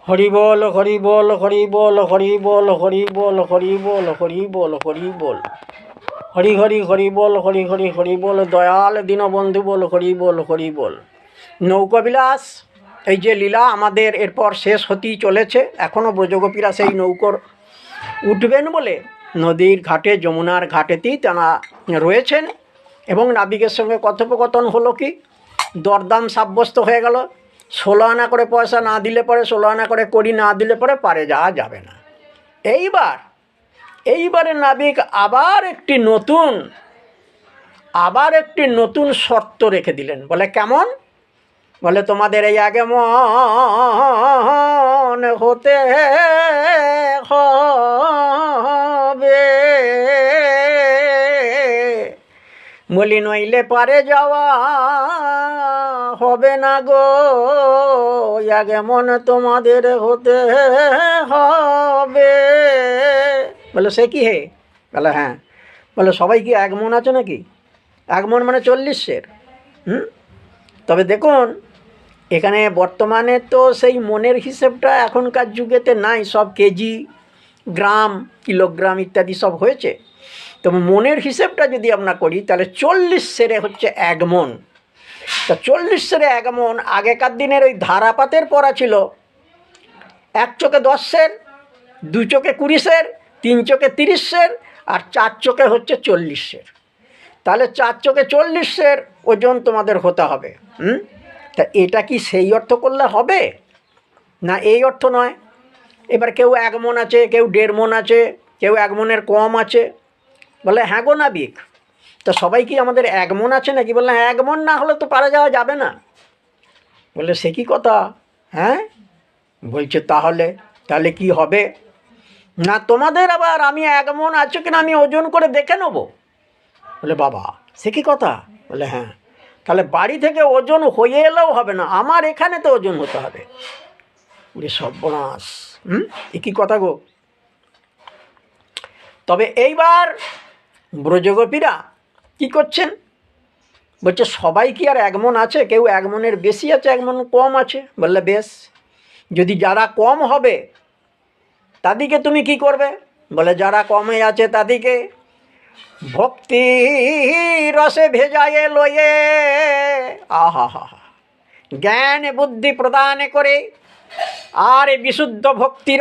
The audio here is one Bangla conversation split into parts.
হরি বল হরি বল হরি বল হরি বল হরি বল হরি বল হরি বল হরি বল হরি হরি হরি বল হরি হরি হরি বল দয়াল দীনবন্ধু বল হরি বল হরি বল। নৌকাবিলাস এই যে লীলা আমাদের এরপর শেষ হতেই চলেছে। এখনও ব্রজগোপীরা সেই নৌকোর উঠবেন বলে নদীর ঘাটে যমুনার ঘাটেতেই তারা রয়েছেন এবং নাবিকের সঙ্গে কথোপকথন হলো কি দরদাম সাব্যস্ত হয়ে গেল। 16 আনা করে পয়সা না দিলে পরে 16 আনা করে কড়ি না দিলে পরে পারে যাওয়া যাবে না। এইবারে নাবিক আবার একটি নতুন শর্ত রেখে দিলেন। বলে কেমন? বলে তোমাদের এই আগমন হতে হবে, বলি নইলে পারে যাওয়া হবে না গো, আগমন তোমাদের হতে হবে। বলে সে কি হে? বলে হ্যাঁ। বলে সবাই কি আগমন আছে নাকি? আগমন মানে 40 সের। তবে দেখুন এখানে বর্তমানে তো সেই মনের হিসেবটা এখনকার যুগেতে নাই, সব কেজি গ্রাম কিলোগ্রাম ইত্যাদি সব হয়েছে। তবে মনের হিসেবটা যদি আমরা করি তাহলে 40 সেরে হচ্ছে এক মন। তা 40 সেরে এক মন আগেকার দিনের ওই ধারাপাতের পড়া ছিল 1 চোখে 10 সের, 2 চোখে 20 সের, 3 চোখে 30 সের আর 4 চোখে হচ্ছে 40 সের। তাহলে 4 চোখে 40 সের ওজন তোমাদের হতে হবে। তা এটা কি সেই অর্থ করলে হবে না? এই অর্থ নয়। এবার কেউ 1 মন আছে, কেউ 1.5 মন আছে, কেউ 1 মনের কম আছে। বলে হ্যাঁ গো নাবিক, তো সবাই কি আমাদের 1 মন আছে নাকি? বললে 1 মন না হলে তো পারা যাওয়া যাবে না। বলে সে কি কথা? হ্যাঁ, বলছে তাহলে কি হবে না তোমাদের আবার আমি 1 মন আছে কিনা আমি ওজন করে দেখে নেব। বলে বাবা সে কি কথা? বলে হ্যাঁ। তাহলে বাড়ি থেকে ওজন হয়ে এলেও হবে না, আমার এখানে তো ওজন হতে হবে। বলে সর্বনাশ, এ কি কথা গো? তবে এইবার ব্রজগোপীরা কি করছেন? বলছে সবাই কি আর 1 মন আছে? কেউ 1 মনের বেশি আছে, 1 মন কম আছে। বললে বেশ, যদি যারা কম হবে তাদেরকে তুমি কি করবে? বলে যারা কমে আছে তাদেরকে ভক্তি রসে ভেজায়ে লয়ে আহা হা জ্ঞান বুদ্ধি প্রদান করে আর বিশুদ্ধ ভক্তি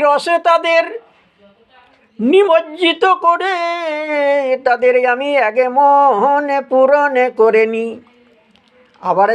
রসে তাদের নিমজ্জিত করে তাদের আমি আগে মনে পূরণ করে নি। আবার